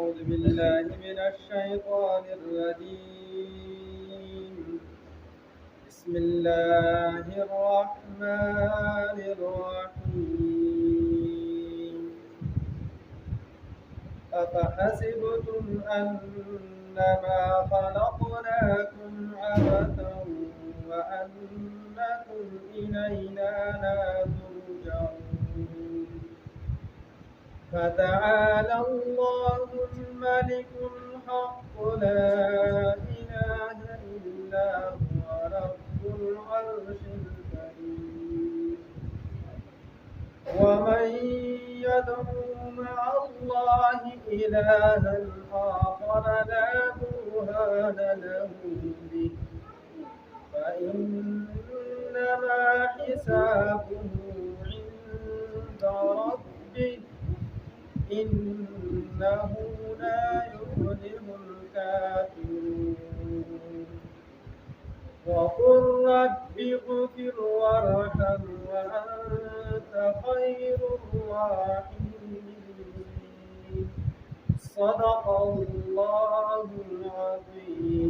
أعوذ بالله من الشيطان الرجيم. بسم الله الرحمن الرحيم. أفحسبتم أنما خلقناكم عبثا وأنكم إلينا لا ترجعون. فتعالى الله الملك الحق لا إله إلا هو رب العرش الكريم. ومن يدعو مع الله إلها آخر لا برهان له به فإنما حسابه عند ربه إنه لا يفلح الكافرون. وقل رب اغفر وارحم وأنت خير الراحمين. صدق الله العظيم.